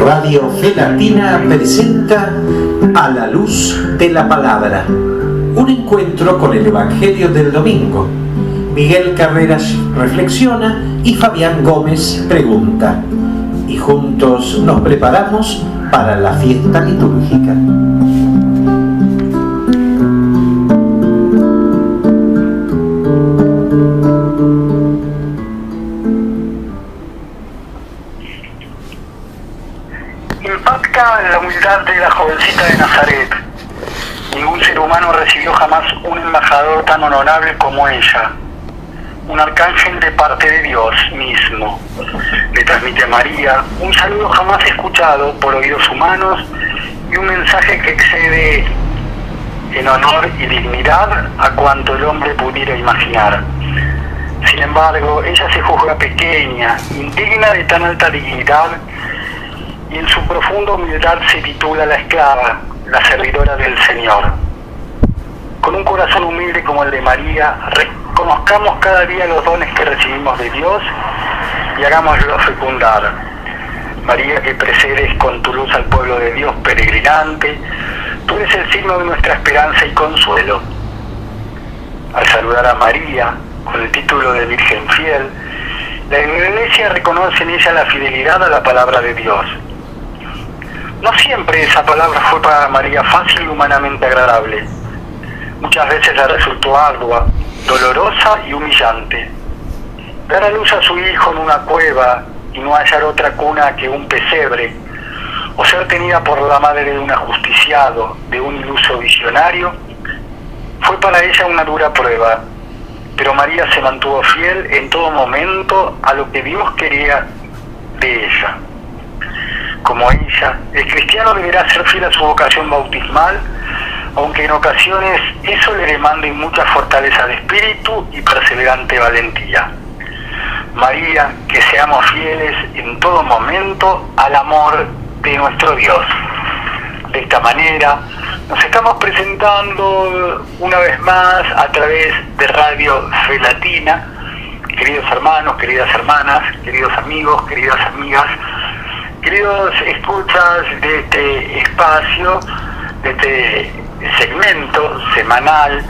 Radio Fe Latina presenta A la Luz de la Palabra, un encuentro con el Evangelio del domingo. Miguel Carreras reflexiona y Fabián Gómez pregunta, y juntos nos preparamos para la fiesta litúrgica. Impacta la humildad de la jovencita de Nazaret. Ningún ser humano recibió jamás un embajador tan honorable como ella. Un arcángel de parte de Dios mismo. Le transmite a María un saludo jamás escuchado por oídos humanos y un mensaje que excede en honor y dignidad a cuanto el hombre pudiera imaginar. Sin embargo, ella se juzga pequeña, indigna de tan alta dignidad, y en su profunda humildad se titula la esclava, la servidora del Señor. Con un corazón humilde como el de María, reconozcamos cada día los dones que recibimos de Dios y hagámoslos fecundar. María, que precedes con tu luz al pueblo de Dios peregrinante, tú eres el signo de nuestra esperanza y consuelo. Al saludar a María con el título de Virgen Fiel, la Iglesia reconoce en ella la fidelidad a la palabra de Dios. No siempre esa palabra fue para María fácil y humanamente agradable. Muchas veces le resultó ardua, dolorosa y humillante. Dar a luz a su hijo en una cueva y no hallar otra cuna que un pesebre, o ser tenida por la madre de un ajusticiado, de un iluso visionario, fue para ella una dura prueba. Pero María se mantuvo fiel en todo momento a lo que Dios quería de ella. Como ella, el cristiano deberá ser fiel a su vocación bautismal, aunque en ocasiones eso le demande mucha fortaleza de espíritu y perseverante valentía. María, que seamos fieles en todo momento al amor de nuestro Dios. De esta manera, nos estamos presentando una vez más a través de Radio Fe Latina. Queridos hermanos, queridas hermanas, queridos amigos, queridas amigas, queridos escuchas de este espacio, de este segmento semanal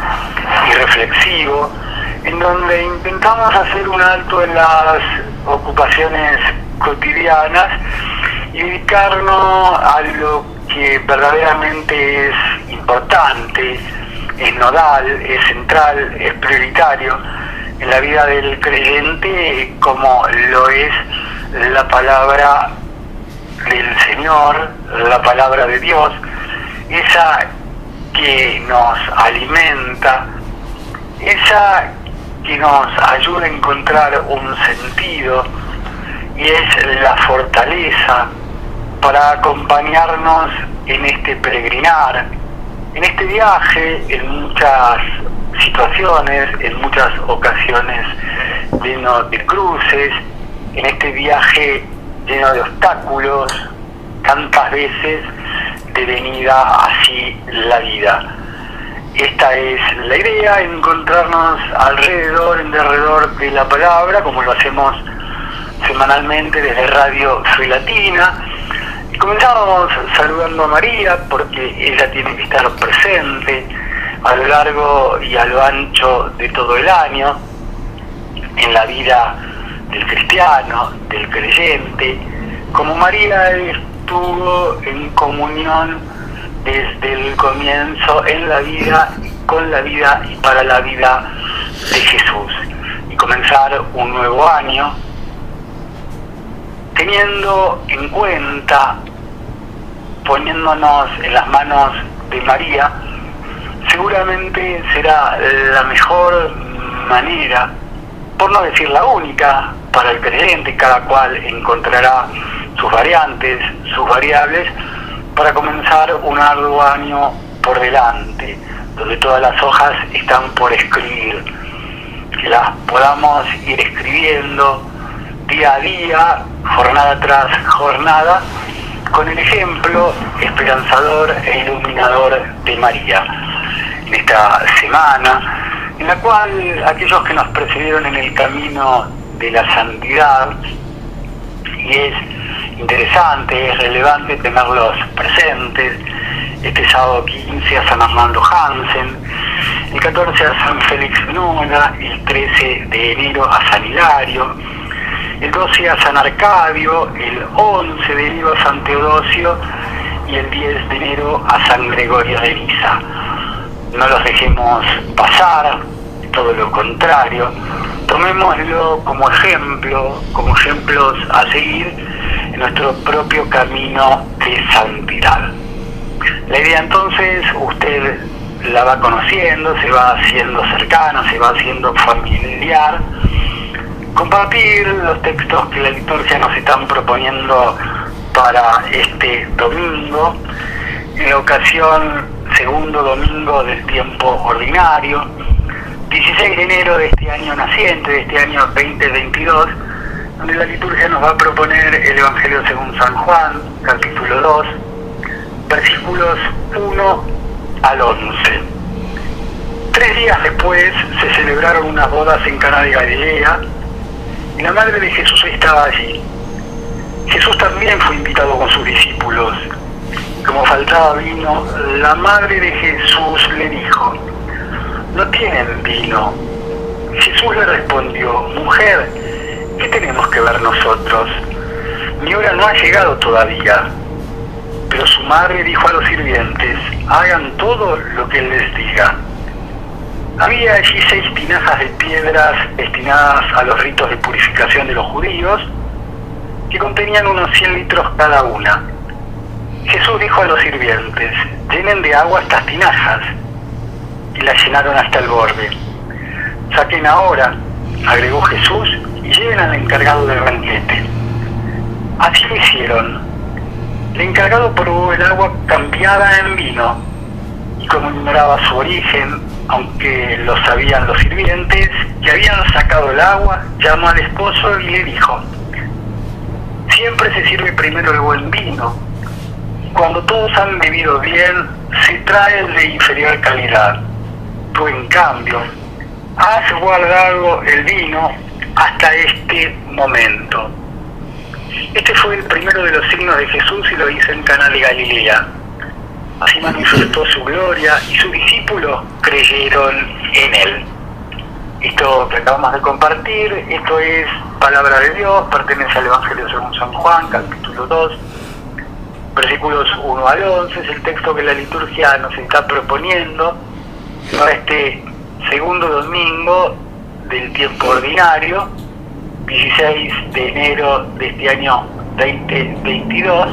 y reflexivo, en donde intentamos hacer un alto en las ocupaciones cotidianas y dedicarnos a lo que verdaderamente es importante, es nodal, es central, es prioritario en la vida del creyente, como lo es la palabra del Señor, la palabra de Dios, esa que nos alimenta, esa que nos ayuda a encontrar un sentido y es la fortaleza para acompañarnos en este peregrinar, en este viaje, en muchas situaciones, en muchas ocasiones lleno de cruces, en este viaje lleno de obstáculos, tantas veces devenida así la vida. Esta es la idea, encontrarnos en derredor de la palabra, como lo hacemos semanalmente desde Radio Fe Latina. Y comenzamos saludando a María, porque ella tiene que estar presente a lo largo y a lo ancho de todo el año, en la vida del cristiano, del creyente, como María estuvo en comunión desde el comienzo en la vida, con la vida y para la vida de Jesús. Y comenzar un nuevo año teniendo en cuenta, poniéndonos en las manos de María, seguramente será la mejor manera, por no decir la única, para el creyente. Cada cual encontrará sus variantes, sus variables, para comenzar un arduo año por delante, donde todas las hojas están por escribir, que las podamos ir escribiendo día a día, jornada tras jornada, con el ejemplo esperanzador e iluminador de María. En esta semana, en la cual aquellos que nos precedieron en el camino de la santidad, y es interesante, es relevante tenerlos presentes. Este sábado 15 a San Armando Hansen, el 14 a San Félix Noga, el 13 de enero a San Hilario, el 12 a San Arcadio, el 11 de enero a San Teodosio y el 10 de enero a San Gregorio de Niza. No los dejemos pasar, todo lo contrario, tomémoslo como ejemplo, como ejemplos a seguir en nuestro propio camino de santidad. La idea entonces, usted la va conociendo, se va haciendo cercana, se va haciendo familiar, compartir los textos que la liturgia nos están proponiendo para este domingo, en la ocasión segundo domingo del tiempo ordinario, 16 de enero de este año naciente, de este año 2022, donde la liturgia nos va a proponer el Evangelio según San Juan, capítulo 2, versículos 1 al 11. 3 días después se celebraron unas bodas en Caná de Galilea y la madre de Jesús estaba allí. Jesús también fue invitado con sus discípulos. Como faltaba vino, la madre de Jesús le dijo: «No tienen vino». Jesús le respondió: «Mujer, ¿qué tenemos que ver nosotros? Mi hora no ha llegado todavía». Pero su madre dijo a los sirvientes: «Hagan todo lo que él les diga». Había allí 6 tinajas de piedras destinadas a los ritos de purificación de los judíos, que contenían unos 100 litros cada una. Jesús dijo a los sirvientes: «Llenen de agua estas tinajas», y las llenaron hasta el borde. «Saquen ahora», agregó Jesús, «y lleven al encargado del banquete». Así lo hicieron. El encargado probó el agua cambiada en vino, y como ignoraba su origen, aunque lo sabían los sirvientes que habían sacado el agua, llamó al esposo y le dijo: «Siempre se sirve primero el buen vino. Cuando todos han bebido bien, se trae el de inferior calidad. Tú, en cambio, has guardado el vino hasta este momento». Este fue el primero de los signos de Jesús y lo hizo en Caná de Galilea. Así manifestó su gloria y sus discípulos creyeron en él. Esto que acabamos de compartir, esto es palabra de Dios, pertenece al Evangelio según San Juan, capítulo 2, versículos 1 al 11, es el texto que la liturgia nos está proponiendo para este segundo domingo del tiempo ordinario, 16 de enero de este año 2022.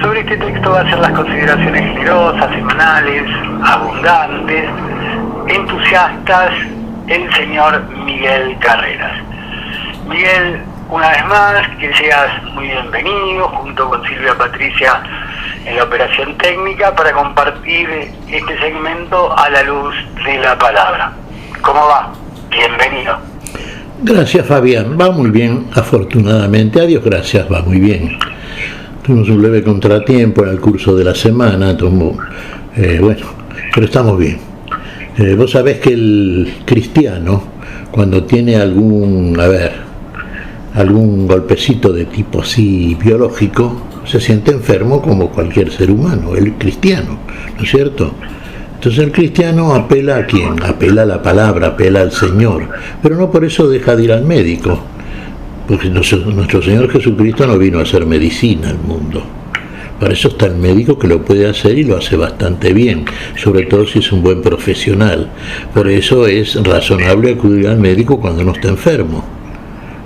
Sobre este texto va a ser las consideraciones generosas, semanales, abundantes, entusiastas, el señor Miguel Carreras. Miguel, una vez más, que seas muy bienvenido, junto con Silvia Patricia en la operación técnica, para compartir este segmento a la luz de la palabra. ¿Cómo va? Bienvenido. Gracias, Fabián, va muy bien, afortunadamente, a Dios gracias, va muy bien. Tuvimos un leve contratiempo en el curso de la semana, bueno, pero estamos bien. Vos sabés que el cristiano, cuando tiene algún golpecito de tipo así biológico, se siente enfermo como cualquier ser humano, el cristiano, ¿no es cierto? Entonces el cristiano apela a quién, apela a la palabra, apela al Señor, pero no por eso deja de ir al médico, porque nuestro Señor Jesucristo no vino a hacer medicina al mundo. Para eso está el médico, que lo puede hacer y lo hace bastante bien, sobre todo si es un buen profesional. Por eso es razonable acudir al médico cuando uno está enfermo.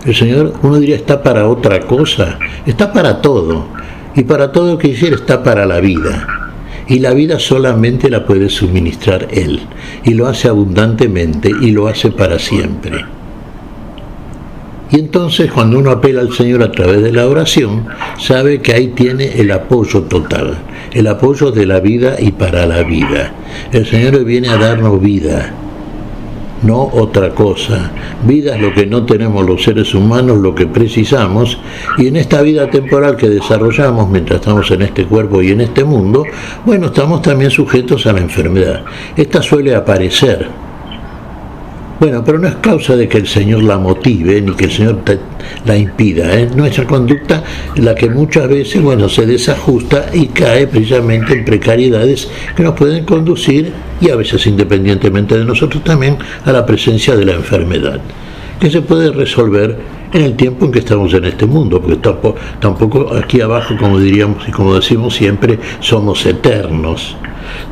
El Señor, uno diría, está para otra cosa, está para todo, y para todo lo que hiciera está para la vida. Y la vida solamente la puede suministrar Él, y lo hace abundantemente, y lo hace para siempre. Y entonces, cuando uno apela al Señor a través de la oración, sabe que ahí tiene el apoyo total, el apoyo de la vida y para la vida. El Señor viene a darnos vida, no otra cosa. Vida es lo que no tenemos los seres humanos, lo que precisamos, y en esta vida temporal que desarrollamos mientras estamos en este cuerpo y en este mundo, bueno, estamos también sujetos a la enfermedad. Esta suele aparecer Bueno, pero no es causa de que el Señor la motive ni que el Señor la impida. Nuestra conducta, la que muchas veces, se desajusta y cae precisamente en precariedades que nos pueden conducir, y a veces independientemente de nosotros también, a la presencia de la enfermedad, que se puede resolver en el tiempo en que estamos en este mundo, porque tampoco aquí abajo, como diríamos y como decimos siempre, somos eternos.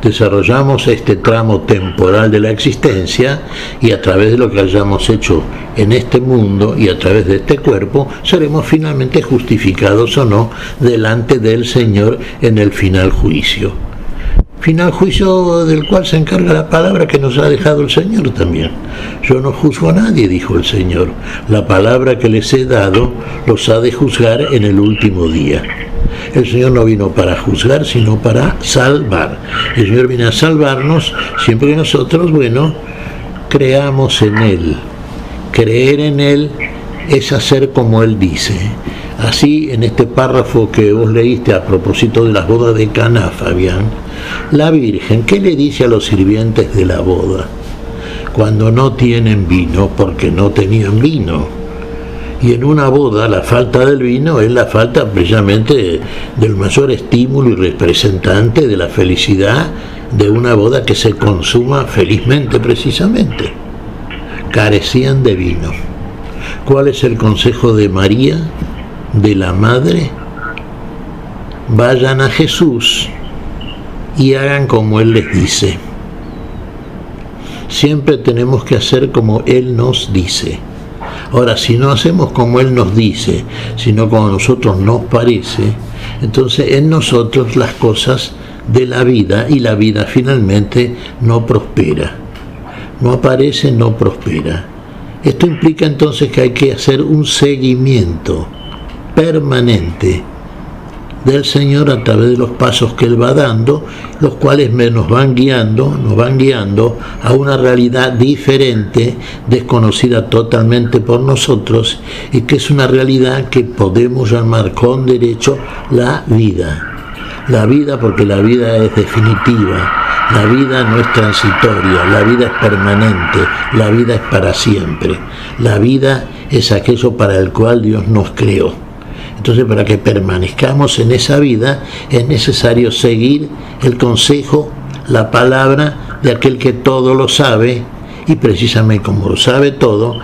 Desarrollamos este tramo temporal de la existencia, y a través de lo que hayamos hecho en este mundo y a través de este cuerpo seremos finalmente justificados o no delante del Señor en el final juicio. Final juicio del cual se encarga la palabra que nos ha dejado el Señor también. Yo no juzgo a nadie, dijo el Señor. La palabra que les he dado los ha de juzgar en el último día. El Señor no vino para juzgar, sino para salvar. El Señor viene a salvarnos siempre que nosotros, creamos en Él. Creer en Él es hacer como Él dice. Así, en este párrafo que vos leíste a propósito de las bodas de Caná, Fabián, la Virgen, ¿qué le dice a los sirvientes de la boda? Cuando no tienen vino, porque no tenían vino. Y en una boda la falta del vino es la falta precisamente del mayor estímulo y representante de la felicidad de una boda que se consuma felizmente precisamente. Carecían de vino. ¿Cuál es el consejo de María, de la Madre? Vayan a Jesús y hagan como Él les dice. Siempre tenemos que hacer como Él nos dice. Ahora, si no hacemos como Él nos dice, sino como a nosotros nos parece, entonces en nosotros las cosas de la vida, y la vida finalmente no prospera. No aparece, no prospera. Esto implica entonces que hay que hacer un seguimiento permanente del Señor a través de los pasos que Él va dando, los cuales nos van guiando a una realidad diferente, desconocida totalmente por nosotros, y que es una realidad que podemos llamar con derecho la vida. La vida, porque la vida es definitiva, la vida no es transitoria, la vida es permanente, la vida es para siempre, la vida es aquello para el cual Dios nos creó. Entonces, para que permanezcamos en esa vida es necesario seguir el consejo, la palabra de aquel que todo lo sabe, y precisamente como lo sabe todo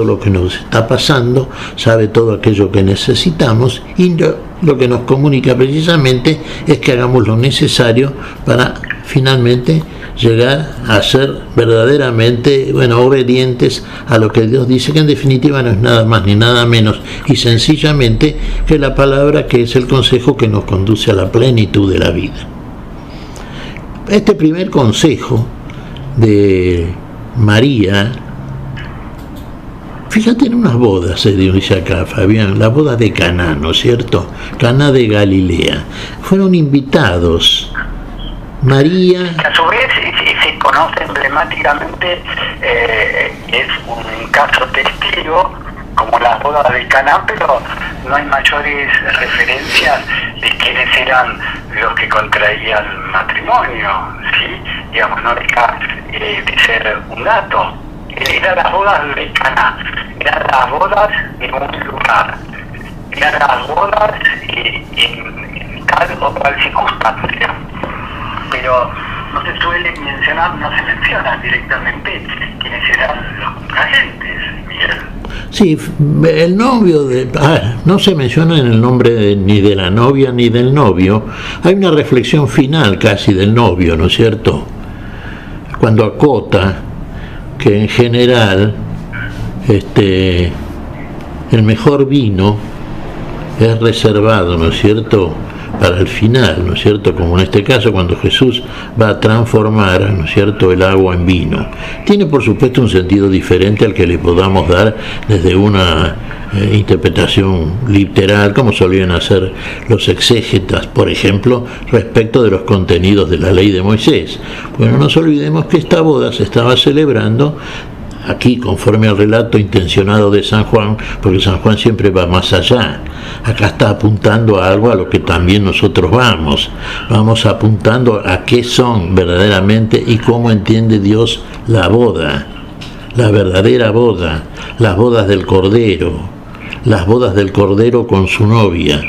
lo que nos está pasando, sabe todo aquello que necesitamos, y lo que nos comunica precisamente es que hagamos lo necesario para finalmente llegar a ser verdaderamente, obedientes a lo que Dios dice, que en definitiva no es nada más ni nada menos y sencillamente que la palabra, que es el consejo que nos conduce a la plenitud de la vida. Este primer consejo de María, fíjate en unas bodas, se dice acá, Fabián, la boda de Caná, ¿no es cierto? Caná de Galilea. Fueron invitados María. Que a su vez se conoce emblemáticamente, es un caso testigo, como las bodas de Caná, pero no hay mayores referencias de quiénes eran los que contraían matrimonio, ¿sí? Digamos, no deja de ser un dato. Eran las bodas de Caná, eran las bodas en un lugar, eran las bodas en tal o cual circunstancia. Pero no se menciona directamente quiénes eran los contrayentes, Miguel. Sí, el novio no se menciona en el nombre ni de la novia ni del novio. Hay una reflexión final casi del novio, ¿no es cierto? Cuando acota que en general el mejor vino es reservado, ¿no es cierto?, para el final, ¿no es cierto?, como en este caso cuando Jesús va a transformar, ¿no es cierto?, el agua en vino. Tiene por supuesto un sentido diferente al que le podamos dar desde una interpretación literal, como solían hacer los exégetas, por ejemplo, respecto de los contenidos de la ley de Moisés. Bueno, no nos olvidemos que esta boda se estaba celebrando aquí conforme al relato intencionado de San Juan, porque San Juan siempre va más allá. Acá está apuntando a algo a lo que también nosotros vamos apuntando a qué son verdaderamente y cómo entiende Dios la boda. la verdadera boda, las bodas del Cordero, las bodas del Cordero con su novia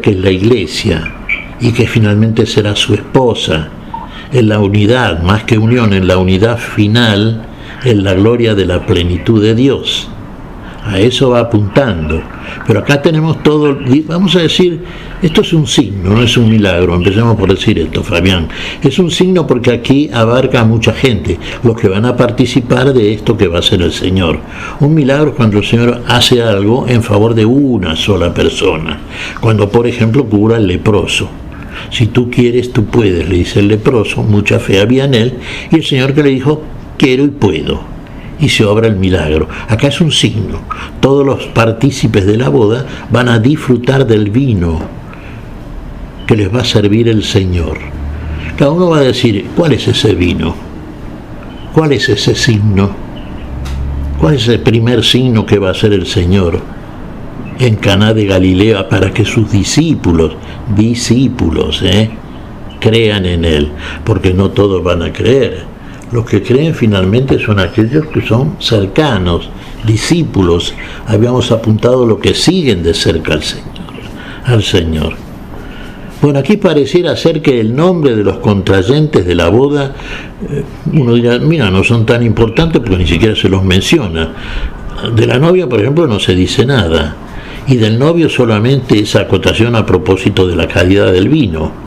que es la Iglesia y que finalmente será su esposa, en la unidad, más que unión, en la unidad final, en la gloria de la plenitud de Dios. A eso va apuntando. Pero acá tenemos todo, vamos a decir, esto es un signo, no es un milagro. Empecemos por decir esto, Fabián. Es un signo porque aquí abarca a mucha gente, los que van a participar de esto que va a ser el Señor. Un milagro es cuando el Señor hace algo en favor de una sola persona. Cuando, por ejemplo, cura al leproso. Si tú quieres, tú puedes, le dice el leproso, mucha fe había en él, y el Señor que le dijo, quiero y puedo. Y se obra el milagro. Acá es un signo. Todos los partícipes de la boda van a disfrutar del vino que les va a servir el Señor. Cada uno va a decir, ¿cuál es ese vino? ¿Cuál es ese signo? ¿Cuál es el primer signo que va a hacer el Señor en Caná de Galilea para que sus discípulos, crean en Él? Porque no todos van a creer. Los que creen finalmente son aquellos que son cercanos, discípulos. Habíamos apuntado lo que siguen de cerca al Señor. Bueno, aquí pareciera ser que el nombre de los contrayentes de la boda, uno dirá, mira, no son tan importantes porque ni siquiera se los menciona. De la novia, por ejemplo, no se dice nada. Y del novio solamente esa acotación a propósito de la calidad del vino.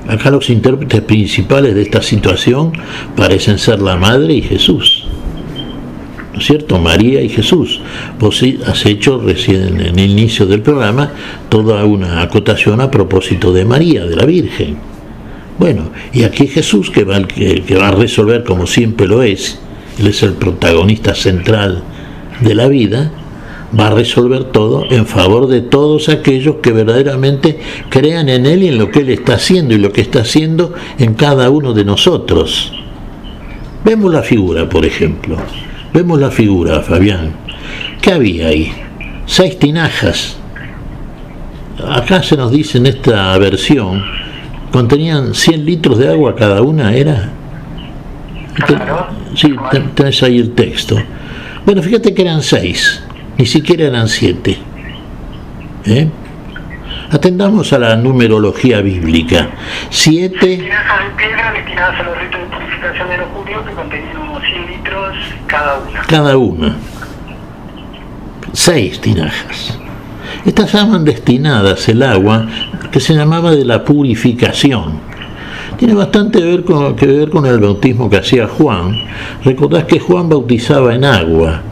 Acá los intérpretes principales de esta situación parecen ser la Madre y Jesús, ¿no es cierto? María y Jesús. Vos has hecho recién en el inicio del programa toda una acotación a propósito de María, de la Virgen. Bueno, y aquí Jesús que va a resolver como siempre lo es, Él es el protagonista central de la vida, va a resolver todo en favor de todos aquellos que verdaderamente crean en Él y en lo que Él está haciendo y lo que está haciendo en cada uno de nosotros. Vemos la figura, por ejemplo. Vemos la figura, Fabián. ¿Qué había ahí? 6 tinajas. Acá se nos dice en esta versión, contenían 100 litros de agua cada una, ¿era? Sí, tenés ahí el texto. Bueno, fíjate que eran 6. Ni siquiera eran 7. Atendamos a la numerología bíblica. 7. Tinazas de piedra destinadas a los ritos de purificación de los judíos que contenían unos 100 litros cada una. 6 tinajas. Estas estaban destinadas el agua que se llamaba de la purificación. Tiene bastante que ver con el bautismo que hacía Juan. Recordás que Juan bautizaba en agua.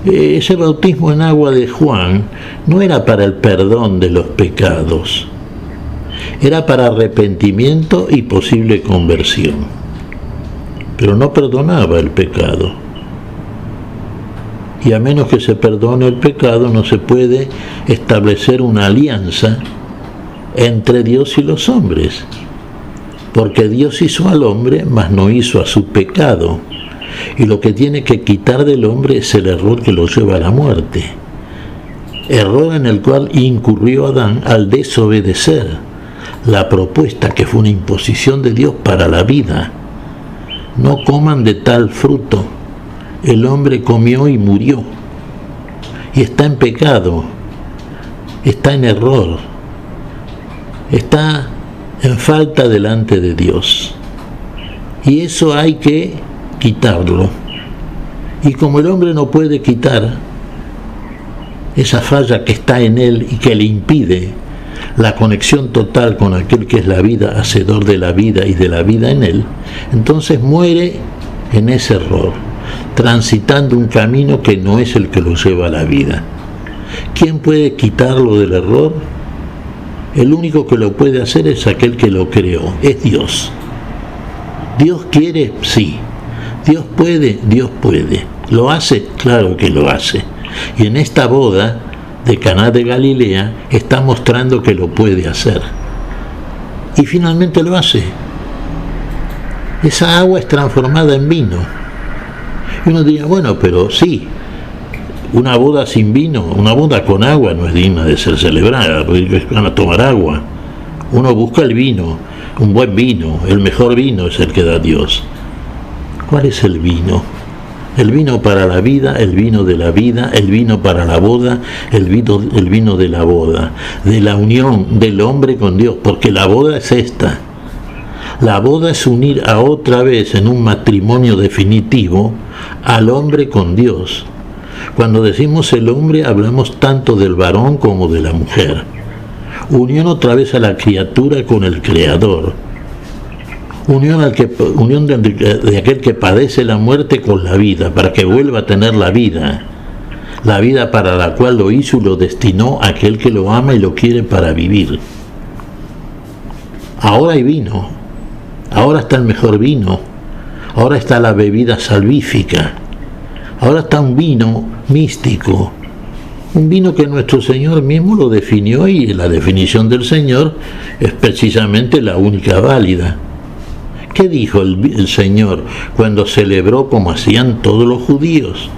Ese bautismo en agua de Juan no era para el perdón de los pecados, era para arrepentimiento y posible conversión, pero no perdonaba el pecado. Y a menos que se perdone el pecado no se puede establecer una alianza entre Dios y los hombres, porque Dios hizo al hombre, mas no hizo a su pecado. Y lo que tiene que quitar del hombre es el error que lo lleva a la muerte. Error en el cual incurrió Adán al desobedecer la propuesta que fue una imposición de Dios para la vida. No coman de tal fruto. El hombre comió y murió. Y está en pecado. Está en error. Está en falta delante de Dios. Y eso hay que quitarlo. Y como el hombre no puede quitar esa falla que está en él y que le impide la conexión total con aquel que es la vida, hacedor de la vida y de la vida en él, entonces muere en ese error, transitando un camino que no es el que lo lleva a la vida. ¿Quién puede quitarlo del error? El único que lo puede hacer es aquel que lo creó, es Dios. ¿Dios quiere? Sí. ¿Dios puede? Dios puede. ¿Lo hace? Claro que lo hace. Y en esta boda de Caná de Galilea está mostrando que lo puede hacer. Y finalmente lo hace. Esa agua es transformada en vino. Y uno diría, bueno, pero sí, una boda sin vino, una boda con agua no es digna de ser celebrada, porque van a tomar agua. Uno busca el vino, un buen vino, el mejor vino es el que da Dios. ¿Cuál es el vino? El vino para la vida, el vino de la vida, el vino para la boda, el vino de la boda, de la unión del hombre con Dios, porque la boda es esta. La boda es unir a otra vez en un matrimonio definitivo al hombre con Dios. Cuando decimos el hombre, hablamos tanto del varón como de la mujer. Unión otra vez a la criatura con el Creador. Unión de aquel que padece la muerte con la vida, para que vuelva a tener la vida para la cual lo hizo y lo destinó aquel que lo ama y lo quiere para vivir. Ahora hay vino, ahora está el mejor vino, ahora está la bebida salvífica, ahora está un vino místico, un vino que nuestro Señor mismo lo definió, y la definición del Señor es precisamente la única válida. ¿Qué dijo el Señor cuando celebró, como hacían todos los judíos,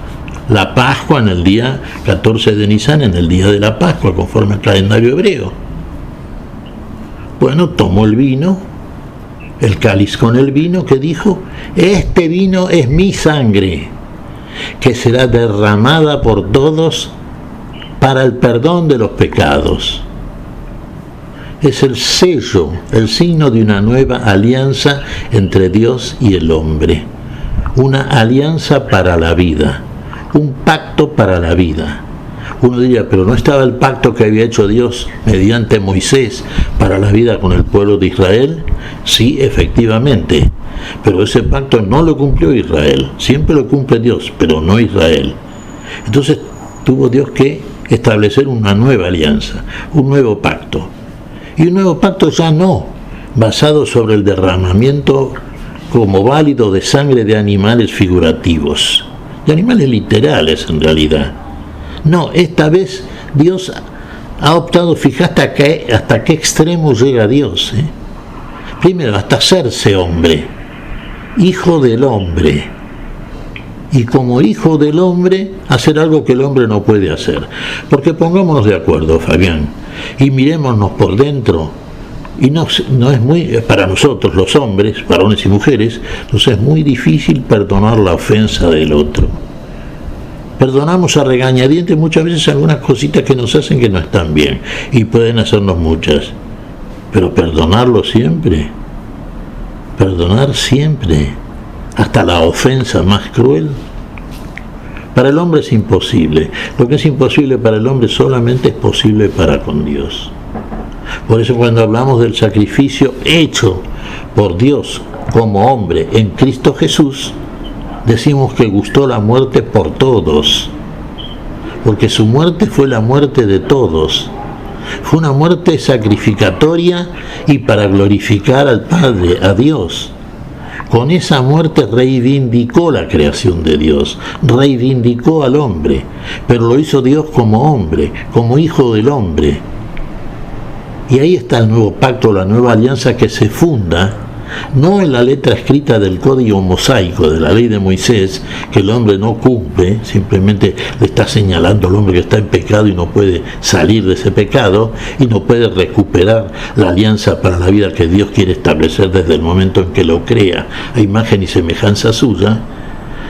la Pascua en el día 14 de Nisan, en el día de la Pascua, conforme al calendario hebreo? Bueno, tomó el vino, el cáliz con el vino, que dijo: este vino es mi sangre, que será derramada por todos para el perdón de los pecados. Es el sello, el signo de una nueva alianza entre Dios y el hombre. Una alianza para la vida, un pacto para la vida. Uno diría, pero ¿no estaba el pacto que había hecho Dios mediante Moisés para la vida con el pueblo de Israel? Sí, efectivamente, pero ese pacto no lo cumplió Israel. Siempre lo cumple Dios, pero no Israel. Entonces tuvo Dios que establecer una nueva alianza, un nuevo pacto. Y un nuevo pacto ya no basado sobre el derramamiento como válido de sangre de animales figurativos, de animales literales en realidad. No, esta vez Dios ha optado, fíjate hasta qué extremo llega Dios. Primero, hasta hacerse hombre, hijo del hombre. Y como hijo del hombre, hacer algo que el hombre no puede hacer. Porque pongámonos de acuerdo, Fabián, y mirémonos por dentro. Y no es muy, para nosotros los hombres, varones y mujeres, nos es muy difícil perdonar la ofensa del otro. Perdonamos a regañadientes muchas veces algunas cositas que nos hacen que no están bien, y pueden hacernos muchas. Pero perdonarlo siempre, perdonar siempre, hasta la ofensa más cruel, para el hombre es imposible. Lo que es imposible para el hombre solamente es posible para con Dios. Por eso cuando hablamos del sacrificio hecho por Dios como hombre en Cristo Jesús, decimos que gustó la muerte por todos, porque su muerte fue la muerte de todos. Fue una muerte sacrificatoria y para glorificar al Padre, a Dios. Con esa muerte reivindicó la creación de Dios, reivindicó al hombre, pero lo hizo Dios como hombre, como hijo del hombre. Y ahí está el nuevo pacto, la nueva alianza que se funda, no en la letra escrita del código mosaico de la ley de Moisés, que el hombre no cumple, simplemente le está señalando al hombre que está en pecado y no puede salir de ese pecado y no puede recuperar la alianza para la vida que Dios quiere establecer desde el momento en que lo crea a imagen y semejanza suya,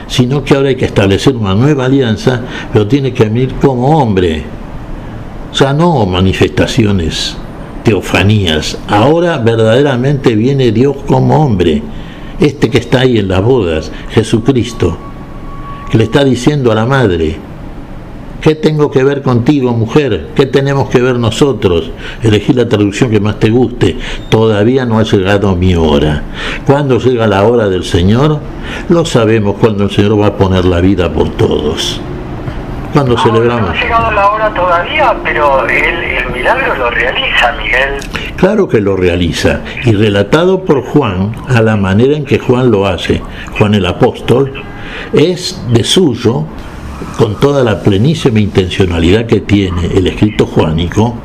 sino que ahora hay que establecer una nueva alianza, pero tiene que venir como hombre, ya no manifestaciones, teofanías. Ahora verdaderamente viene Dios como hombre, este que está ahí en las bodas, Jesucristo, que le está diciendo a la madre: ¿qué tengo que ver contigo, mujer? ¿Qué tenemos que ver nosotros? Elegí la traducción que más te guste. Todavía no ha llegado mi hora. ¿Cuándo llega la hora del Señor? Lo sabemos, cuando el Señor va a poner la vida por todos. Cuando celebramos. No ha llegado la hora todavía, pero el milagro lo realiza, Miguel. Claro que lo realiza, y relatado por Juan, a la manera en que Juan lo hace, Juan el apóstol, es de suyo, con toda la plenísima intencionalidad que tiene el escrito juánico,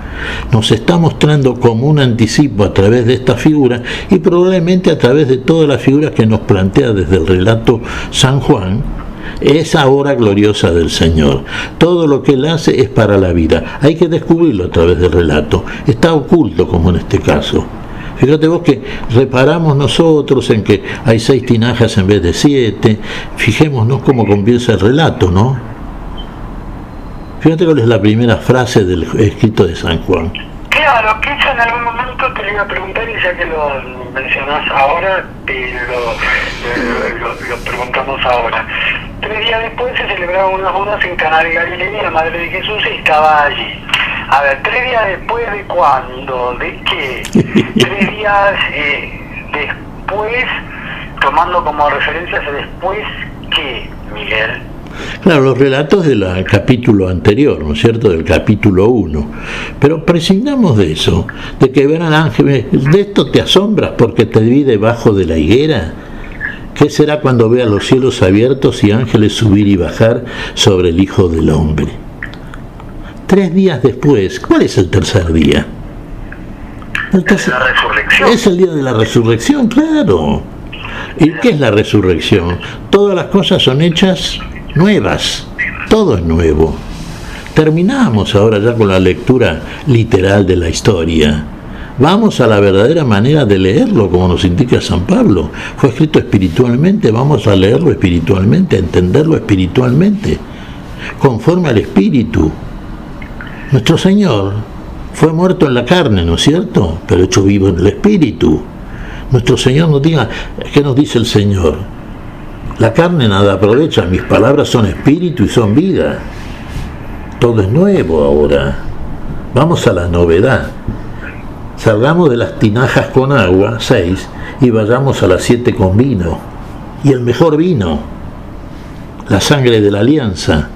nos está mostrando como un anticipo a través de esta figura, y probablemente a través de todas las figuras que nos plantea desde el relato San Juan, esa hora gloriosa del Señor. Todo lo que Él hace es para la vida. Hay que descubrirlo a través del relato. Está oculto, como en este caso. Fíjate vos que reparamos nosotros en que hay 6 tinajas en vez de 7. Fijémonos cómo comienza el relato, ¿no? Fíjate cuál es la primera frase del escrito de San Juan. Claro, que eso en algún momento te lo iba a preguntar y ya que lo mencionás ahora, te lo preguntamos ahora. 3 días después se celebraron unas bodas en Caná de Galilea y la madre de Jesús estaba allí. A ver, 3 días después de cuándo, de qué, 3 días después, tomando como referencias después qué, Miguel. Claro, los relatos del capítulo anterior, ¿no es cierto?, del capítulo 1. Pero prescindamos de eso, de que verán ángeles. ¿De esto te asombras porque te vi debajo de la higuera? ¿Qué será cuando veas los cielos abiertos y ángeles subir y bajar sobre el Hijo del Hombre? 3 días después, ¿cuál es el tercer día? La resurrección. Es el día de la resurrección, claro. ¿Y qué es la resurrección? Todas las cosas son hechas nuevas, todo es nuevo. Terminamos ahora ya con la lectura literal de la historia. Vamos a la verdadera manera de leerlo, como nos indica San Pablo. Fue escrito espiritualmente, vamos a leerlo espiritualmente, a entenderlo espiritualmente, conforme al Espíritu. Nuestro Señor fue muerto en la carne, ¿no es cierto?, pero hecho vivo en el Espíritu. Nuestro Señor nos diga, ¿qué nos dice el Señor? La carne nada aprovecha, mis palabras son espíritu y son vida. Todo es nuevo ahora. Vamos a la novedad. Salgamos de las tinajas con agua, 6, y vayamos a las 7 con vino. Y el mejor vino, la sangre de la alianza,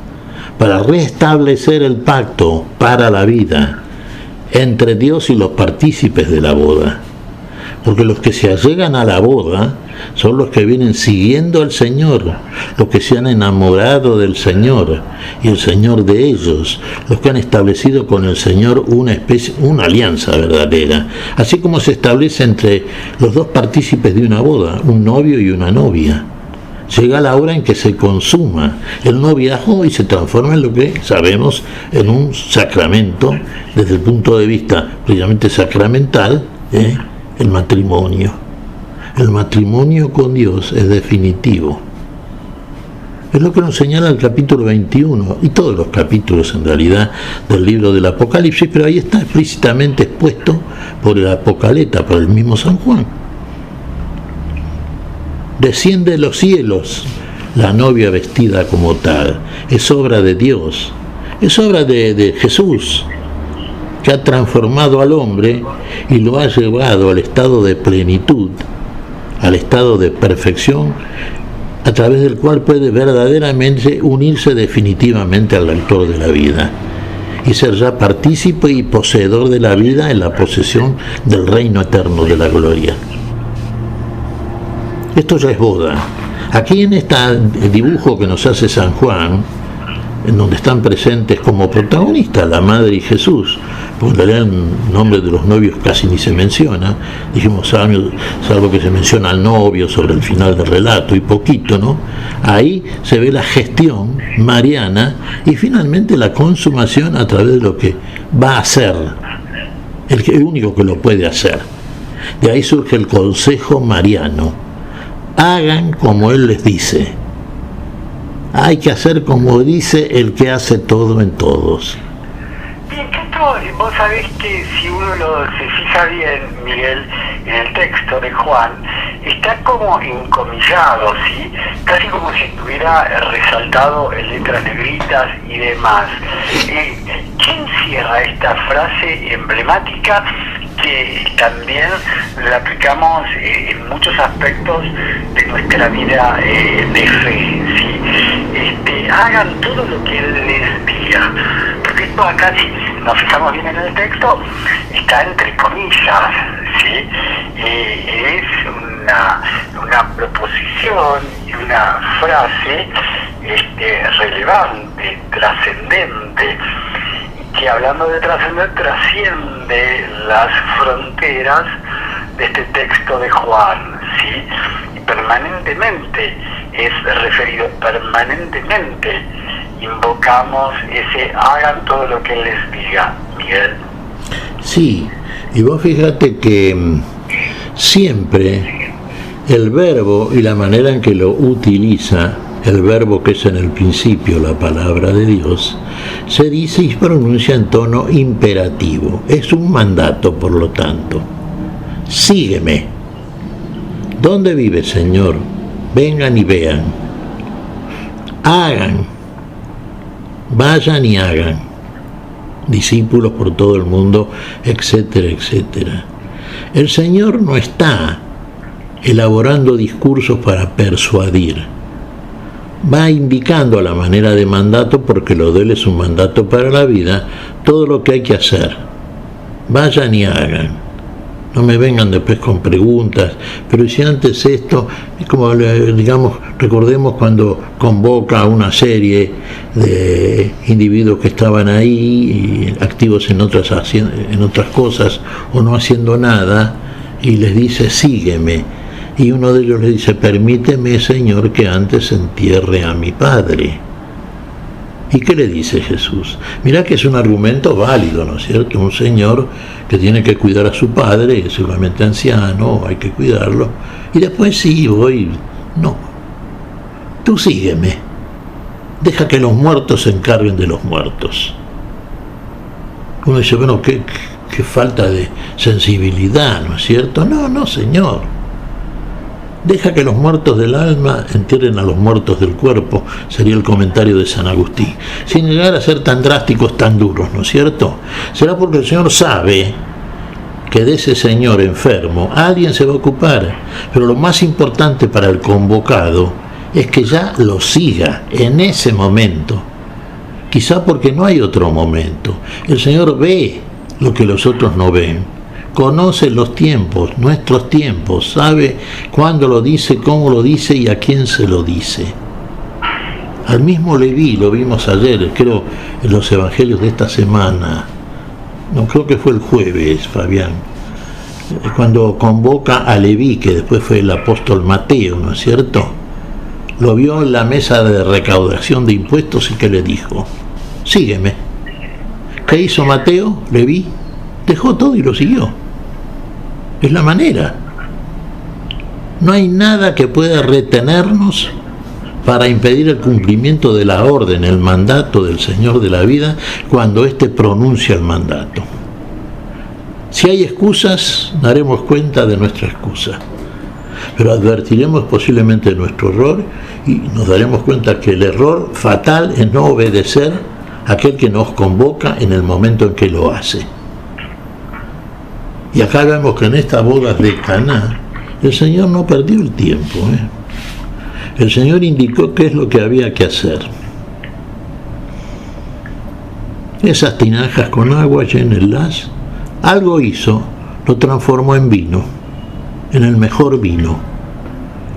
para restablecer el pacto para la vida entre Dios y los partícipes de la boda. Porque los que se allegan a la boda son los que vienen siguiendo al Señor, los que se han enamorado del Señor y el Señor de ellos, los que han establecido con el Señor una alianza verdadera, así como se establece entre los dos partícipes de una boda, un novio y una novia. Llega la hora en que se consuma el noviazgo y se transforma en lo que sabemos, en un sacramento, desde el punto de vista precisamente sacramental, el matrimonio. El matrimonio con Dios es definitivo. Es lo que nos señala el capítulo 21 y todos los capítulos en realidad del libro del Apocalipsis, pero ahí está explícitamente expuesto por el Apocaleta, por el mismo San Juan. Desciende de los cielos la novia vestida como tal. Es obra de Dios, es obra de Jesús, que ha transformado al hombre y lo ha llevado al estado de plenitud, al estado de perfección, a través del cual puede verdaderamente unirse definitivamente al autor de la vida y ser ya partícipe y poseedor de la vida en la posesión del reino eterno de la gloria. Esto ya es boda. Aquí en este dibujo que nos hace San Juan, en donde están presentes como protagonistas la madre y Jesús, porque en realidad el nombre de los novios casi ni se menciona, dijimos salvo que se menciona al novio sobre el final del relato y poquito, ¿no? Ahí se ve la gestión mariana y finalmente la consumación a través de lo que va a hacer, el único que lo puede hacer. De ahí surge el consejo mariano: hagan como Él les dice. Hay que hacer como dice el que hace todo en todos. Bien, que esto, vos sabés que si uno se fija bien, Miguel, en el texto de Juan, está como encomillado, ¿sí? Casi como si estuviera resaltado en letras negritas y demás. ¿Qué encierra esta frase emblemática que también la aplicamos en muchos aspectos de nuestra vida de fe, ¿sí? Hagan todo lo que Él les diga, porque esto acá, si nos fijamos bien en el texto, está entre comillas, ¿sí? Es una proposición y una frase relevante, trascendente, que hablando de trascender trasciende las fronteras de este texto de Juan, ¿sí? Y permanentemente es referido, permanentemente invocamos ese hagan todo lo que Él les diga, Miguel. Sí, y vos fíjate que siempre el verbo y la manera en que lo utiliza, el verbo que es en el principio la palabra de Dios, se dice y pronuncia en tono imperativo. Es un mandato, por lo tanto. Sígueme. ¿Dónde vive, Señor? Vengan y vean. Hagan. Vayan y hagan. Discípulos por todo el mundo, etcétera, etcétera. El Señor no está elaborando discursos para persuadir. Va indicando a la manera de mandato, porque lo de él es un mandato para la vida, todo lo que hay que hacer. Vayan y hagan. No me vengan después con preguntas, pero si antes esto, es como, digamos, recordemos cuando convoca a una serie de individuos que estaban ahí, activos en otras cosas, o no haciendo nada, y les dice, sígueme. Y uno de ellos le dice, permíteme, Señor, que antes entierre a mi padre. ¿Y qué le dice Jesús? Mirá que es un argumento válido, ¿no es cierto? Un señor que tiene que cuidar a su padre, seguramente anciano, hay que cuidarlo. Y después sí, voy. No. Tú sígueme. Deja que los muertos se encarguen de los muertos. Uno dice, bueno, qué falta de sensibilidad, ¿no es cierto? No, Señor. Deja que los muertos del alma entierren a los muertos del cuerpo, sería el comentario de San Agustín, sin llegar a ser tan drásticos, tan duros, ¿no es cierto? Será porque el Señor sabe que de ese señor enfermo alguien se va a ocupar, pero lo más importante para el convocado es que ya lo siga en ese momento, quizá porque no hay otro momento. El Señor ve lo que los otros no ven. Conoce los tiempos, nuestros tiempos, sabe cuándo lo dice, cómo lo dice y a quién se lo dice. Al mismo Leví, lo vimos ayer, creo, en los evangelios de esta semana, no creo que fue el jueves, Fabián, cuando convoca a Leví, que después fue el apóstol Mateo, ¿no es cierto? Lo vio en la mesa de recaudación de impuestos y que le dijo, sígueme. ¿Qué hizo Mateo? Leví dejó todo y lo siguió. Es la manera. No hay nada que pueda retenernos para impedir el cumplimiento de la orden, el mandato del Señor de la vida, cuando éste pronuncia el mandato. Si hay excusas, daremos cuenta de nuestra excusa, pero advertiremos posiblemente de nuestro error y nos daremos cuenta que el error fatal es no obedecer a aquel que nos convoca en el momento en que lo hace. Y acá vemos que en estas bodas de Caná, el Señor no perdió el tiempo. El Señor indicó qué es lo que había que hacer. Esas tinajas con agua, llénenlas. Algo hizo, lo transformó en vino, en el mejor vino.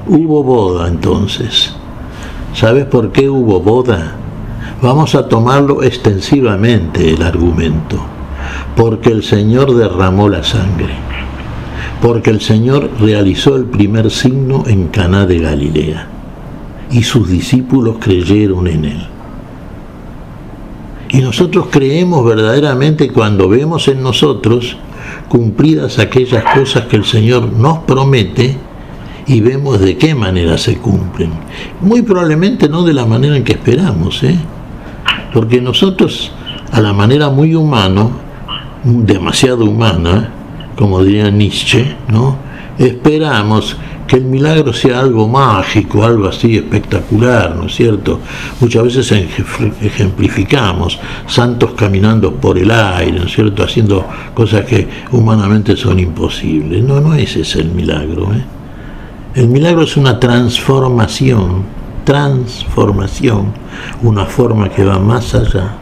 Hubo boda entonces. ¿Sabes por qué hubo boda? Vamos a tomarlo extensivamente el argumento. Porque el Señor derramó la sangre, porque el Señor realizó el primer signo en Caná de Galilea y sus discípulos creyeron en él. Y nosotros creemos verdaderamente cuando vemos en nosotros cumplidas aquellas cosas que el Señor nos promete y vemos de qué manera se cumplen. Muy probablemente no de la manera en que esperamos, porque nosotros, a la manera muy humana, demasiado humana, como diría Nietzsche, ¿no? Esperamos que el milagro sea algo mágico, algo así espectacular, ¿no es cierto? Muchas veces ejemplificamos santos caminando por el aire, ¿no es cierto?, haciendo cosas que humanamente son imposibles. No ese es el milagro, El milagro es una transformación, una forma que va más allá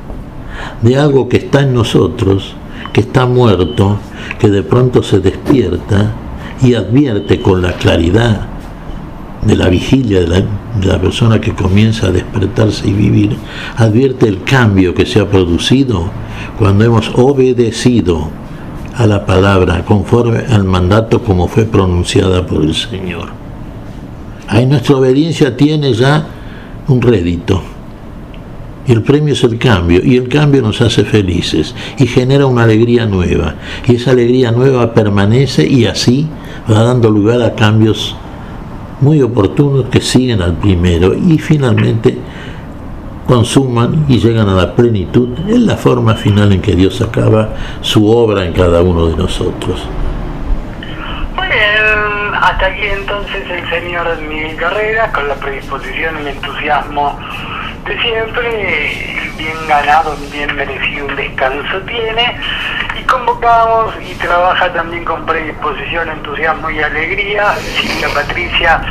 de algo que está en nosotros, que está muerto, que de pronto se despierta y advierte con la claridad de la vigilia de la persona que comienza a despertarse y vivir, advierte el cambio que se ha producido cuando hemos obedecido a la palabra conforme al mandato como fue pronunciada por el Señor. Ahí nuestra obediencia tiene ya un rédito. Y el premio es el cambio, y el cambio nos hace felices y genera una alegría nueva, y esa alegría nueva permanece y así va dando lugar a cambios muy oportunos que siguen al primero y finalmente consuman y llegan a la plenitud en la forma final en que Dios acaba su obra en cada uno de nosotros. Muy bien, hasta aquí entonces el señor Miguel Carreras con la predisposición y entusiasmo de siempre. Bien ganado, bien merecido un descanso tiene, y convocamos y trabaja también con predisposición, entusiasmo y alegría Silvia Patricia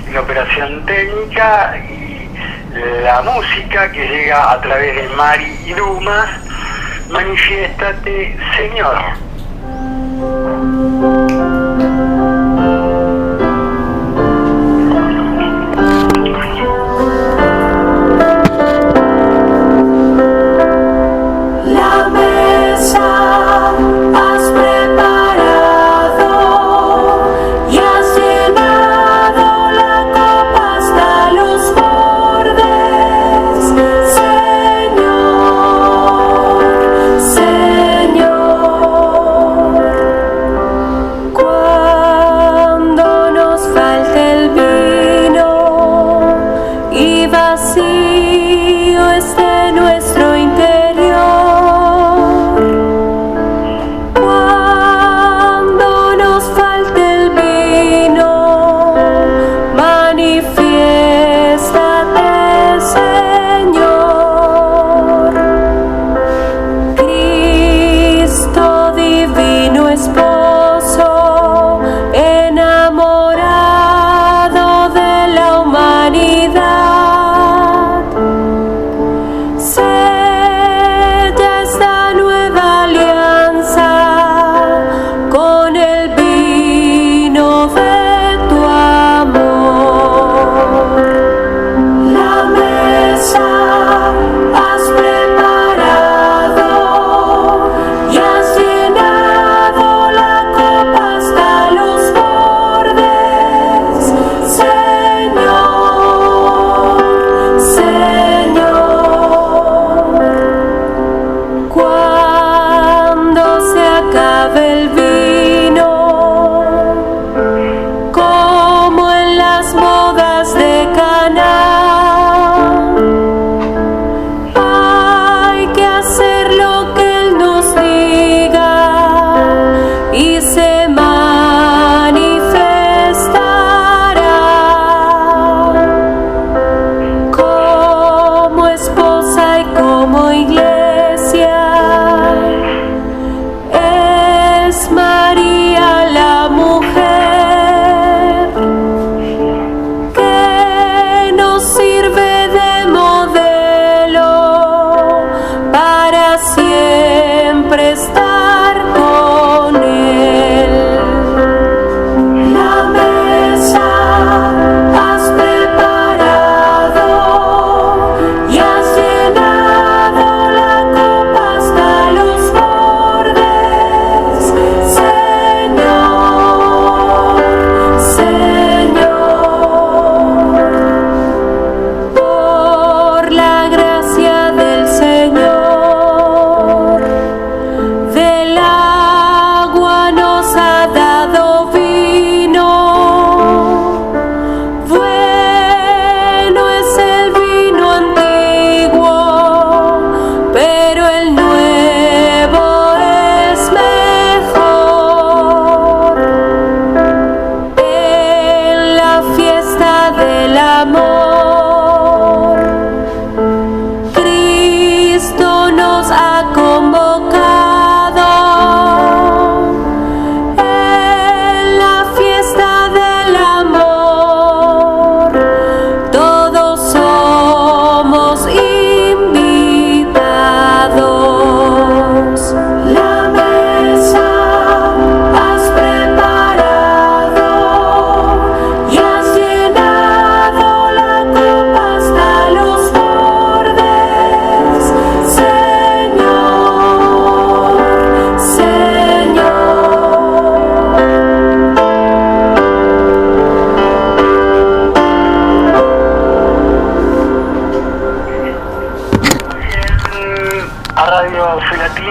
en la operación técnica y la música que llega a través de Mari y Dumas. Manifiéstate, Señor.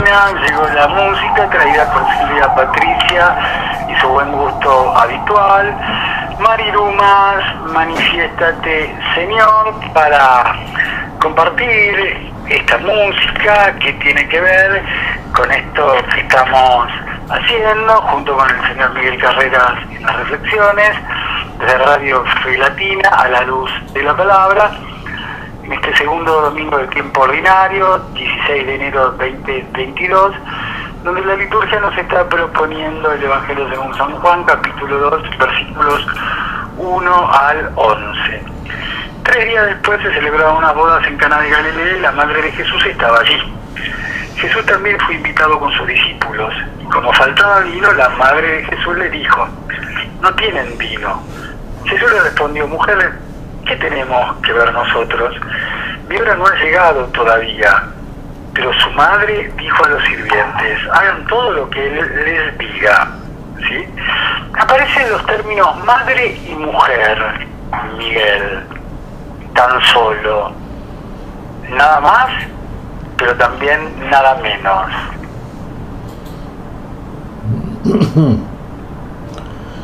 Argentina llegó la música traída por Silvia Patricia y su buen gusto habitual. Mari Dumas, manifiéstate, Señor, para compartir esta música que tiene que ver con esto que estamos haciendo junto con el señor Miguel Carreras en las reflexiones de Radio Fe Latina a la luz de la palabra, en este segundo domingo de tiempo ordinario, 16 de enero 2022, donde la liturgia nos está proponiendo el Evangelio según San Juan, capítulo 2, versículos 1 al 11. 3 días después se celebraban unas bodas en Caná de Galilea y la madre de Jesús estaba allí. Jesús también fue invitado con sus discípulos. Y como faltaba vino, la madre de Jesús le dijo: no tienen vino. Jesús le respondió: mujer, ¿qué tenemos que ver nosotros? Mi hora no ha llegado todavía. Pero su madre dijo a los sirvientes: hagan todo lo que él les diga. ¿Sí? Aparecen los términos madre y mujer, Miguel, tan solo. Nada más, pero también nada menos.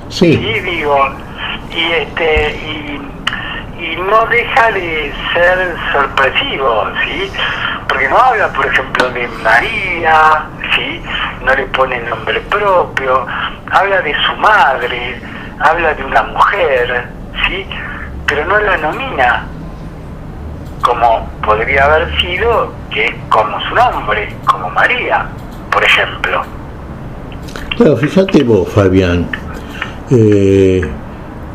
Sí. Y digo, y no deja de ser sorpresivo, ¿sí? Porque no habla, por ejemplo, de María, ¿sí? No le pone nombre propio, habla de su madre, habla de una mujer, ¿sí? Pero no la nomina, como podría haber sido, que es como su nombre, como María, por ejemplo. Claro, fíjate vos, Fabián,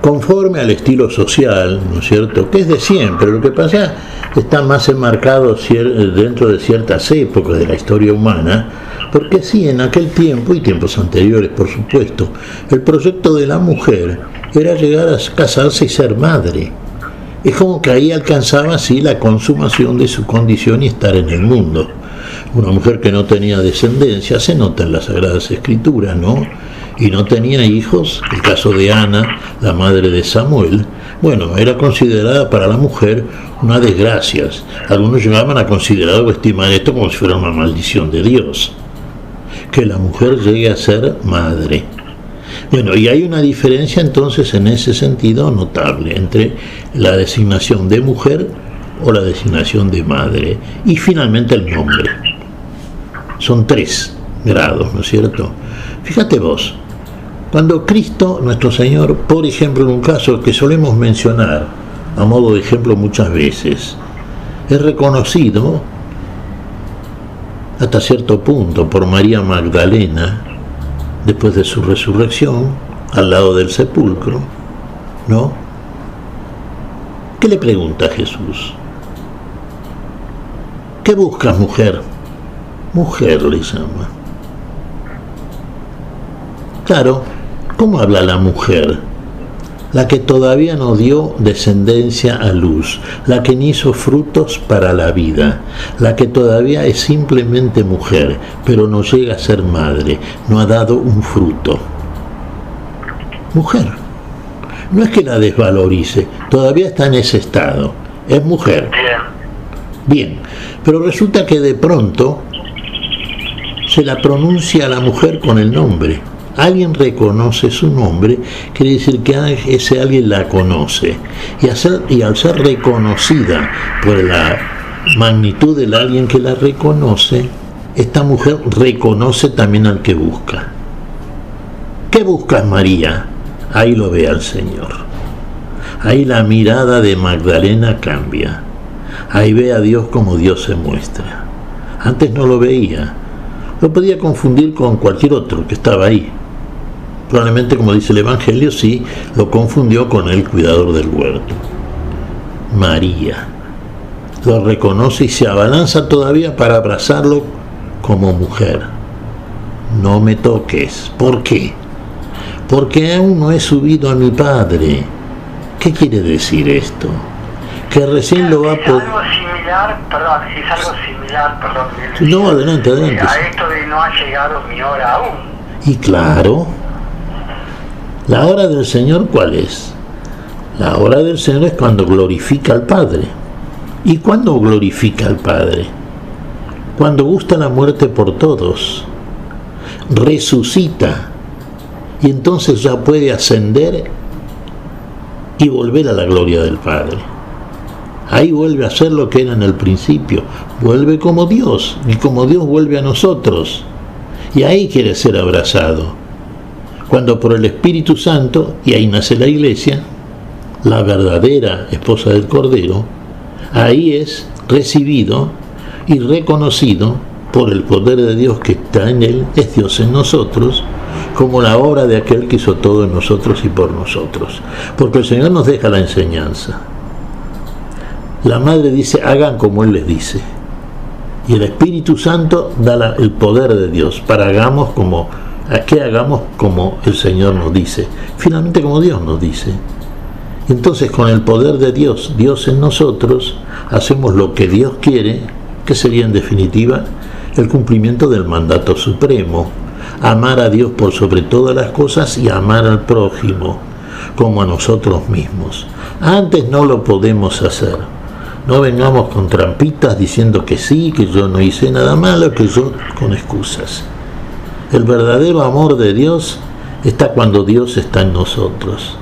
conforme al estilo social, ¿no es cierto?, que es de siempre, lo que pasa está más enmarcado dentro de ciertas épocas de la historia humana, porque sí, en aquel tiempo y tiempos anteriores, por supuesto, el proyecto de la mujer era llegar a casarse y ser madre. Es como que ahí alcanzaba así la consumación de su condición y estar en el mundo. Una mujer que no tenía descendencia, se nota en las Sagradas Escrituras, ¿no?, y no tenía hijos, el caso de Ana, la madre de Samuel, bueno, era considerada para la mujer una desgracia. Algunos llegaban a considerar o estimar esto como si fuera una maldición de Dios, que la mujer llegue a ser madre. Bueno, y hay una diferencia entonces en ese sentido notable entre la designación de mujer o la designación de madre y finalmente el nombre. Son 3 grados, ¿no es cierto? Fíjate vos, cuando Cristo, nuestro Señor, por ejemplo, en un caso que solemos mencionar a modo de ejemplo muchas veces, es reconocido hasta cierto punto por María Magdalena después de su resurrección al lado del sepulcro, ¿no? ¿Qué le pregunta a Jesús? ¿Qué buscas, mujer? Mujer le llama. Claro, ¿cómo habla la mujer? La que todavía no dio descendencia a luz, la que ni hizo frutos para la vida, la que todavía es simplemente mujer, pero no llega a ser madre, no ha dado un fruto. Mujer. No es que la desvalorice, todavía está en ese estado, es mujer. Bien, pero resulta que de pronto se la pronuncia a la mujer con el nombre. Alguien reconoce su nombre, quiere decir que ese alguien la conoce. Y al ser reconocida por la magnitud del alguien que la reconoce, esta mujer reconoce también al que busca. ¿Qué buscas, María? Ahí lo ve al Señor. Ahí la mirada de Magdalena cambia. Ahí ve a Dios como Dios se muestra. Antes no lo veía. Lo podía confundir con cualquier otro que estaba ahí. Probablemente, como dice el Evangelio, sí, lo confundió con el cuidador del huerto. María lo reconoce y se abalanza todavía para abrazarlo como mujer. No me toques. ¿Por qué? Porque aún no he subido a mi Padre. ¿Qué quiere decir esto? Que recién lo va a poder... Es algo similar, perdón. No, adelante. A esto de no ha llegado mi hora aún. Y claro, la hora del Señor, ¿cuál es? La hora del Señor es cuando glorifica al Padre. ¿Y cuándo glorifica al Padre? cuando gusta la muerte por todos, resucita y entonces ya puede ascender y volver a la gloria del Padre. Ahí vuelve a ser lo que era en el principio, vuelve como Dios, y como Dios vuelve a nosotros, y ahí quiere ser abrazado. Cuando por el Espíritu Santo, y ahí nace la Iglesia, la verdadera esposa del Cordero, ahí es recibido y reconocido por el poder de Dios que está en Él, es Dios en nosotros, como la obra de aquel que hizo todo en nosotros y por nosotros. Porque el Señor nos deja la enseñanza. La Madre dice, hagan como Él les dice. Y el Espíritu Santo da el poder de Dios para que hagamos como el Señor nos dice. Finalmente como Dios nos dice. Entonces con el poder de Dios, Dios en nosotros, hacemos lo que Dios quiere, que sería en definitiva el cumplimiento del mandato supremo. Amar a Dios por sobre todas las cosas y amar al prójimo como a nosotros mismos. Antes no lo podemos hacer. No vengamos con trampitas diciendo que sí, que yo no hice nada malo, que yo con excusas. El verdadero amor de Dios está cuando Dios está en nosotros,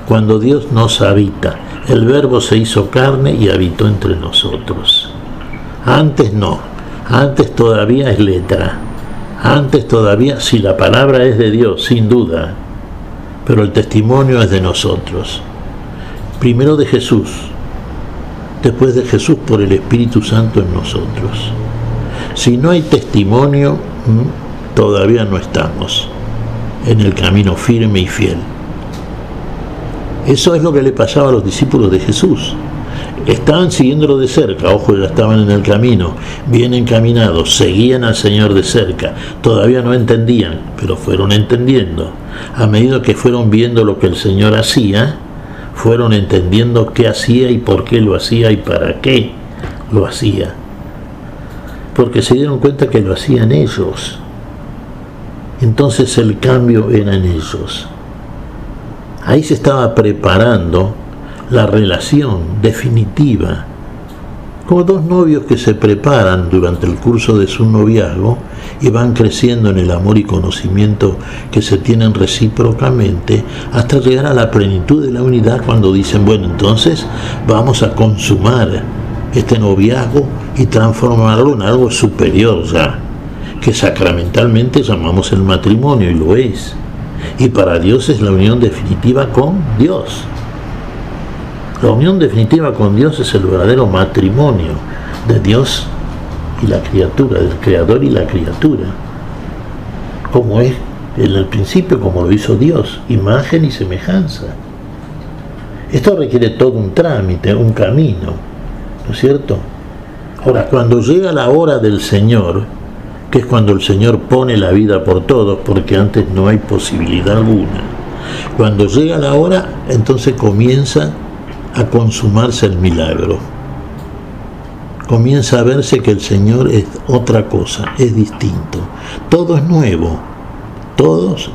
cuando Dios nos habita. El Verbo se hizo carne y habitó entre nosotros. Antes no, antes todavía es letra. Antes todavía, si la palabra es de Dios, sin duda, pero el testimonio es de nosotros. Primero de Jesús, después de Jesús por el Espíritu Santo en nosotros. Si no hay testimonio, todavía no estamos en el camino firme y fiel. Eso es lo que le pasaba a los discípulos de Jesús. Estaban siguiéndolo de cerca, ojo, ya estaban en el camino, bien encaminados, seguían al Señor de cerca, todavía no entendían, pero fueron entendiendo. A medida que fueron viendo lo que el Señor hacía, fueron entendiendo qué hacía y por qué lo hacía y para qué lo hacía. Porque se dieron cuenta que lo hacían ellos. Entonces el cambio era en ellos. Ahí se estaba preparando la relación definitiva, como dos novios que se preparan durante el curso de su noviazgo y van creciendo en el amor y conocimiento que se tienen recíprocamente hasta llegar a la plenitud de la unidad, cuando dicen, bueno, entonces vamos a consumar este noviazgo y transformarlo en algo superior ya, que sacramentalmente llamamos el matrimonio, y lo es, y para Dios es la unión definitiva con Dios. La unión definitiva con Dios es el verdadero matrimonio de Dios y la criatura, del Creador y la criatura, como es en el principio, como lo hizo Dios, imagen y semejanza. Esto requiere todo un trámite, un camino, ¿no es cierto? Ahora, cuando llega la hora del Señor, que es cuando el Señor pone la vida por todos, porque antes no hay posibilidad alguna, cuando llega la hora, entonces comienza a consumarse el milagro. Comienza a verse que el Señor es otra cosa, es distinto. Todo es nuevo. Todas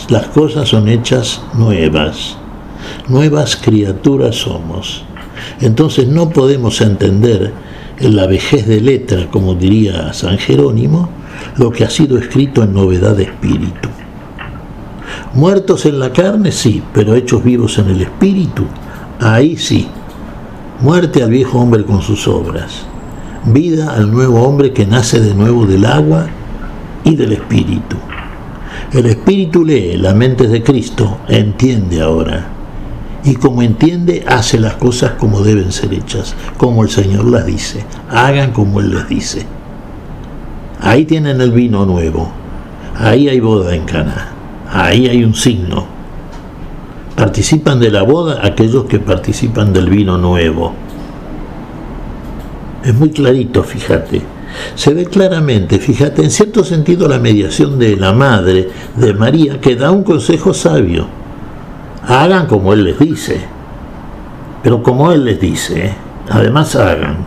las cosas son hechas nuevas. Nuevas criaturas somos. Entonces no podemos entender en la vejez de letra, como diría San Jerónimo, lo que ha sido escrito en novedad de espíritu. Muertos en la carne, sí, pero hechos vivos en el espíritu, ahí sí. Muerte al viejo hombre con sus obras, vida al nuevo hombre que nace de nuevo del agua y del espíritu. El espíritu lee, la mente es de Cristo, entiende ahora, y como entiende, hace las cosas como deben ser hechas, como el Señor las dice. Hagan como Él les dice. Ahí tienen el vino nuevo, ahí hay boda en Caná, ahí hay un signo. Participan de la boda aquellos que participan del vino nuevo. Es muy clarito, fíjate. Se ve claramente, fíjate, en cierto sentido la mediación de la Madre de María, que da un consejo sabio. Hagan como Él les dice. Pero como Él les dice, además hagan.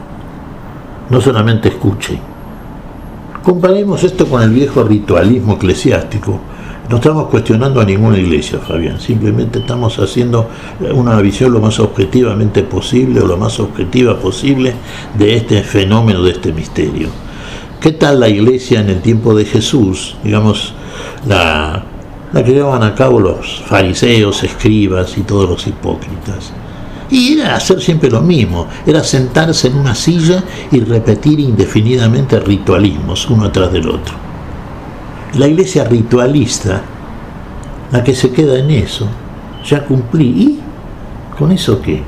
No solamente escuchen. Comparemos esto con el viejo ritualismo eclesiástico. No estamos cuestionando a ninguna iglesia, Fabián, simplemente estamos haciendo una visión lo más objetivamente posible o lo más objetiva posible de este fenómeno, de este misterio. ¿Qué tal la iglesia en el tiempo de Jesús? Digamos, la que llevaban a cabo los fariseos, escribas y todos los hipócritas. Y era hacer siempre lo mismo, era sentarse en una silla y repetir indefinidamente ritualismos, uno atrás del otro. La iglesia ritualista, la que se queda en eso, ya cumplí. ¿Y con eso qué?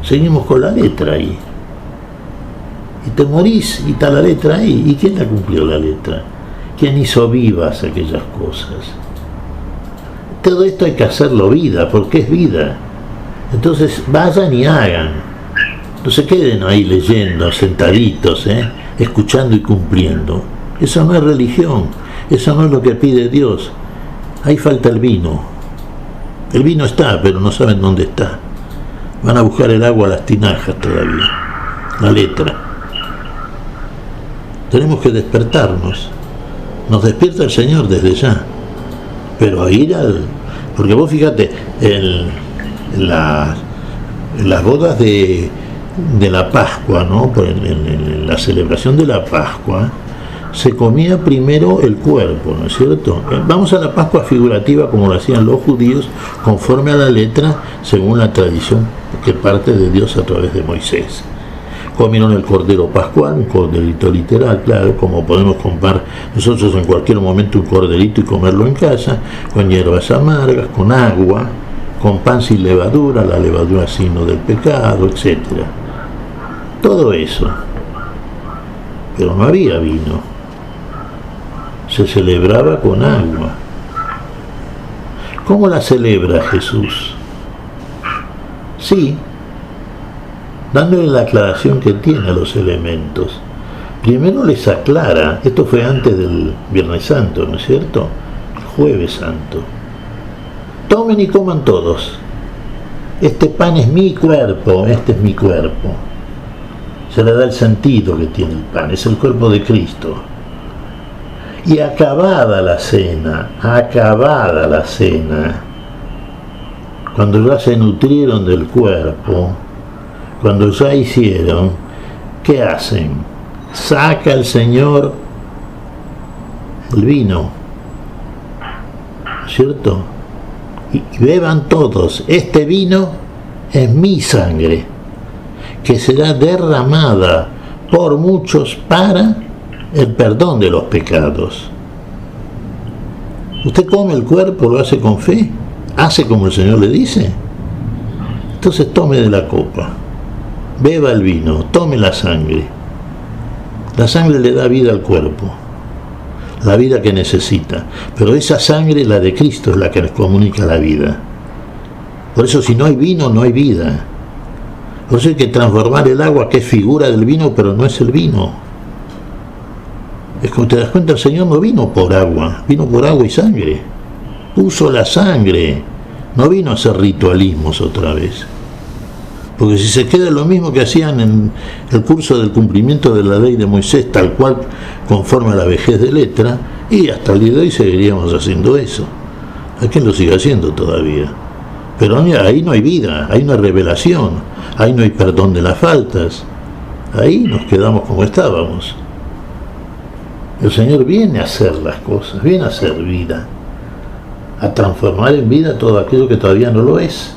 Seguimos con la letra ahí. Y te morís y está la letra ahí. ¿Y quién la cumplió la letra? ¿Quién hizo vivas aquellas cosas? Todo esto hay que hacerlo vida, porque es vida. Entonces vayan y hagan. No se queden ahí leyendo, sentaditos, escuchando y cumpliendo. Eso no es religión, eso no es lo que pide Dios. Ahí falta el vino. El vino está, pero no saben dónde está. Van a buscar el agua a las tinajas todavía. La letra. Tenemos que despertarnos. Nos despierta el Señor desde ya. Pero a ir porque vos fíjate, en las bodas de la Pascua, ¿no? En la celebración de la Pascua, se comía primero el cuerpo, ¿no es cierto? Vamos a la Pascua figurativa como lo hacían los judíos, conforme a la letra, según la tradición que parte de Dios a través de Moisés. Comieron el cordero pascual, un corderito literal, claro, como podemos comprar nosotros en cualquier momento un corderito y comerlo en casa, con hierbas amargas, con agua, con pan sin levadura, la levadura signo del pecado, etc. Todo eso. Pero no había vino. Se celebraba con agua. ¿Cómo la celebra Jesús? Sí, dándole la aclaración que tiene a los elementos. Primero les aclara, esto fue antes del Viernes Santo, ¿no es cierto? El Jueves Santo. Tomen y coman todos. Este pan es mi cuerpo, este es mi cuerpo. Se le da el sentido que tiene el pan, es el cuerpo de Cristo. Y acabada la cena, cuando ya se nutrieron del cuerpo, cuando ya hicieron, ¿qué hacen? Saca el Señor el vino, ¿cierto? Y beban todos, este vino es mi sangre, que será derramada por muchos para el perdón de los pecados. Usted come el cuerpo, lo hace con fe, hace como el Señor le dice. Entonces tome de la copa, beba el vino, tome la sangre. La sangre le da vida al cuerpo, la vida que necesita. Pero esa sangre, la de Cristo, es la que nos comunica la vida. Por eso si no hay vino, no hay vida. Por eso hay que transformar el agua, que es figura del vino, pero no es el vino. Es como te das cuenta, el Señor no vino por agua, vino por agua y sangre. Puso la sangre, no vino a hacer ritualismos otra vez. Porque si se queda lo mismo que hacían en el curso del cumplimiento de la ley de Moisés, tal cual conforme a la vejez de letra, y hasta el día de hoy seguiríamos haciendo eso. Hay quien lo sigue haciendo todavía. Pero ahí no hay vida, ahí no hay revelación, ahí no hay perdón de las faltas. Ahí nos quedamos como estábamos. El Señor viene a hacer las cosas, viene a hacer vida, a transformar en vida todo aquello que todavía no lo es.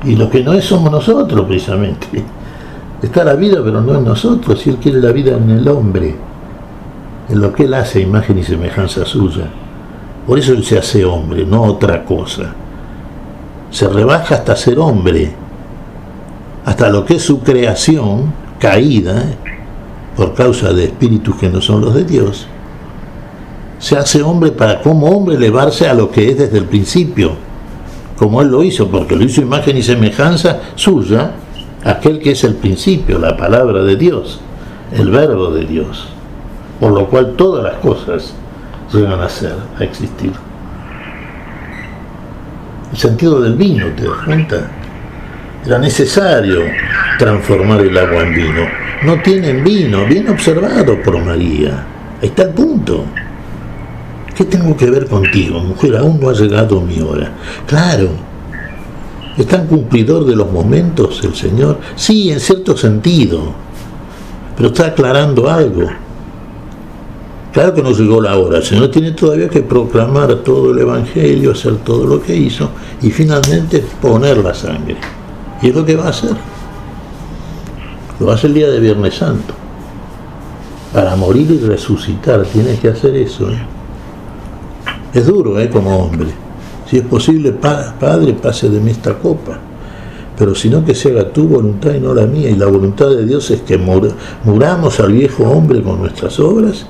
Y lo que no es somos nosotros, precisamente. Está la vida, pero no en nosotros. Si Él quiere la vida en el hombre, en lo que Él hace, imagen y semejanza suya. Por eso Él se hace hombre, no otra cosa. Se rebaja hasta ser hombre, hasta lo que es su creación caída, por causa de espíritus que no son los de Dios. Se hace hombre para como hombre elevarse a lo que es desde el principio, como Él lo hizo, porque lo hizo imagen y semejanza suya, aquel que es el principio, la palabra de Dios, el verbo de Dios, por lo cual todas las cosas llegan a ser, a existir. El sentido del vino, ¿te das cuenta? Era necesario transformar el agua en vino. No tienen vino, bien observado por María. Ahí está el punto. ¿Qué tengo que ver contigo, mujer? Aún no ha llegado mi hora. Claro, ¿es tan cumplidor de los momentos el Señor? Sí, en cierto sentido, pero está aclarando algo. Claro que no llegó la hora, el Señor tiene todavía que proclamar todo el Evangelio, hacer todo lo que hizo y finalmente poner la sangre. Y es lo que va a hacer. Lo va a hacer el día de Viernes Santo. Para morir y resucitar, tiene que hacer eso. Es duro, como hombre. Si es posible, Padre, pase de mí esta copa. Pero si no, que se haga tu voluntad y no la mía. Y la voluntad de Dios es que muramos al viejo hombre con nuestras obras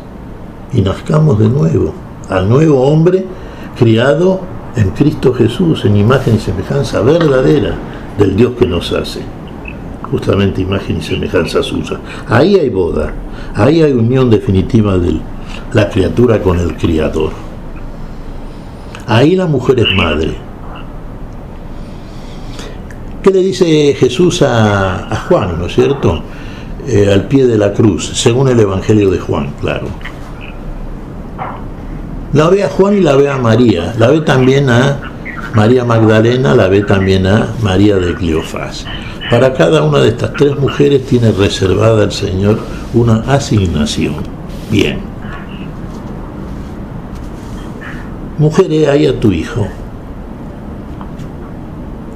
y nazcamos de nuevo, al nuevo hombre criado en Cristo Jesús, en imagen y semejanza verdadera del Dios que nos hace. Justamente imagen y semejanza suya. Ahí hay boda, ahí hay unión definitiva de la criatura con el Criador. Ahí la mujer es madre. ¿Qué le dice Jesús a Juan, no es cierto? Al pie de la cruz, según el Evangelio de Juan, claro. La ve a Juan y la ve a María, la ve también a María Magdalena, la ve también a María de Cleofás. Para cada una de estas tres mujeres tiene reservada el Señor una asignación. Bien. Mujer, he ahí a tu hijo.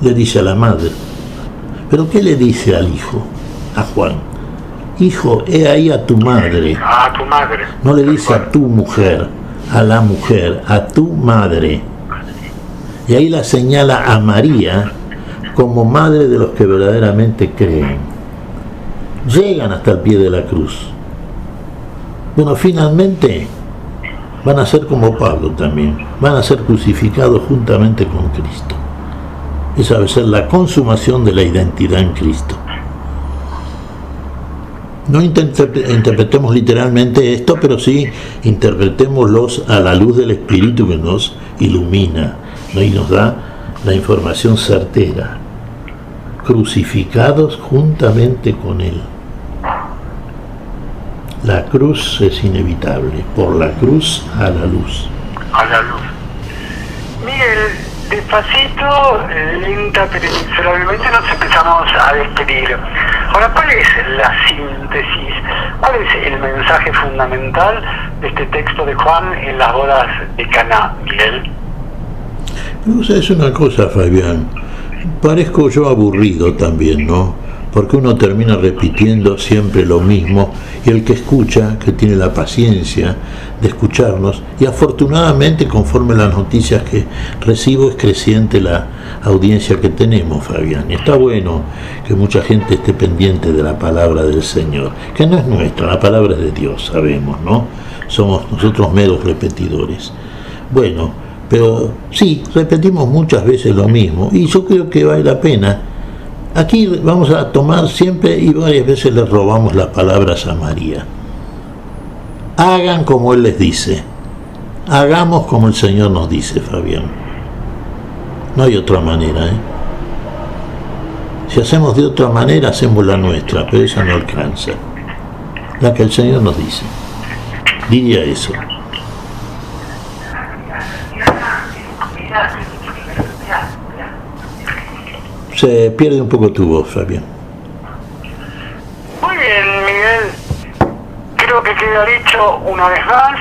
Le dice a la madre. ¿Pero qué le dice al hijo? A Juan. Hijo, he ahí a tu madre. A tu madre. No le dice a tu mujer, a la mujer, a tu madre. Y ahí la señala a María como madre de los que verdaderamente creen. Llegan hasta el pie de la cruz. Bueno, finalmente van a ser como Pablo también. Van a ser crucificados juntamente con Cristo. Esa debe ser la consumación de la identidad en Cristo. No interpretemos literalmente esto, pero sí interpretémoslos a la luz del Espíritu que nos ilumina, ¿no? Y nos da la información certera. Crucificados juntamente con Él. La cruz es inevitable, por la cruz a la luz. A la luz. Miguel, despacito, lenta pero inexorablemente nos empezamos a despedir. Ahora, ¿cuál es la síntesis? ¿Cuál es el mensaje fundamental de este texto de Juan en las bodas de Caná, Miguel? Pero, es una cosa, Fabián, parezco yo aburrido también, ¿no? Porque uno termina repitiendo siempre lo mismo y el que escucha, que tiene la paciencia de escucharnos, y afortunadamente conforme las noticias que recibo es creciente la audiencia que tenemos, Fabián. Y está bueno que mucha gente esté pendiente de la palabra del Señor, que no es nuestra, la palabra es de Dios, sabemos, ¿no? Somos nosotros meros repetidores. Bueno, pero sí, repetimos muchas veces lo mismo y yo creo que vale la pena. Aquí vamos a tomar siempre y varias veces le robamos las palabras a María. Hagan como Él les dice. Hagamos como el Señor nos dice, Fabián. No hay otra manera, Si hacemos de otra manera, hacemos la nuestra, pero esa no alcanza. La que el Señor nos dice. Diría eso. Se pierde un poco tu voz, Fabián. Muy bien, Miguel. Creo que queda dicho una vez más.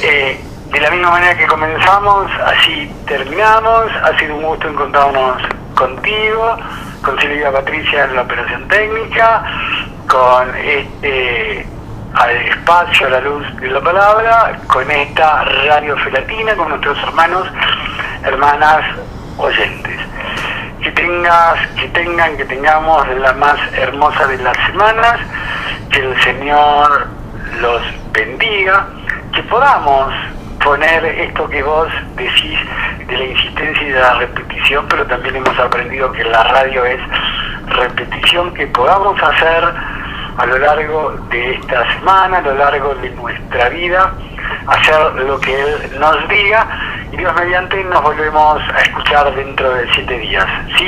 De la misma manera que comenzamos, así terminamos. Ha sido un gusto encontrarnos contigo, con Silvia Patricia en la operación técnica, con este espacio a la luz de la palabra, con esta radio Felatina, con nuestros hermanas oyentes. Que tengamos la más hermosa de las semanas, que el Señor los bendiga, que podamos poner esto que vos decís de la insistencia y de la repetición, pero también hemos aprendido que la radio es repetición, que podamos hacer a lo largo de esta semana, a lo largo de nuestra vida, hacer lo que Él nos diga, y Dios mediante nos volvemos a escuchar dentro de 7 días, ¿sí?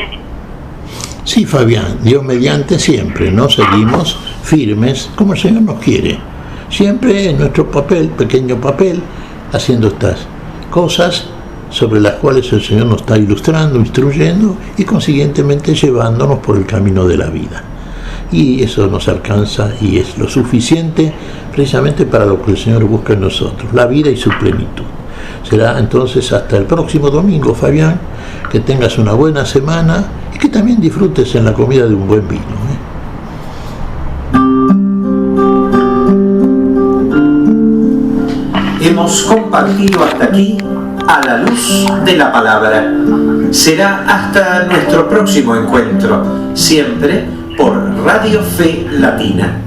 Sí, Fabián, Dios mediante siempre, ¿no? Seguimos firmes como el Señor nos quiere, siempre en nuestro pequeño papel, haciendo estas cosas sobre las cuales el Señor nos está ilustrando, instruyendo y consiguientemente llevándonos por el camino de la vida. y eso nos alcanza y es lo suficiente precisamente para lo que el Señor busca en nosotros, la vida y su plenitud. Será entonces hasta el próximo domingo, Fabián, que tengas una buena semana y que también disfrutes en la comida de un buen vino. Hemos compartido hasta aquí a la luz de la palabra. Será hasta nuestro próximo encuentro, siempre por Radio Fe Latina.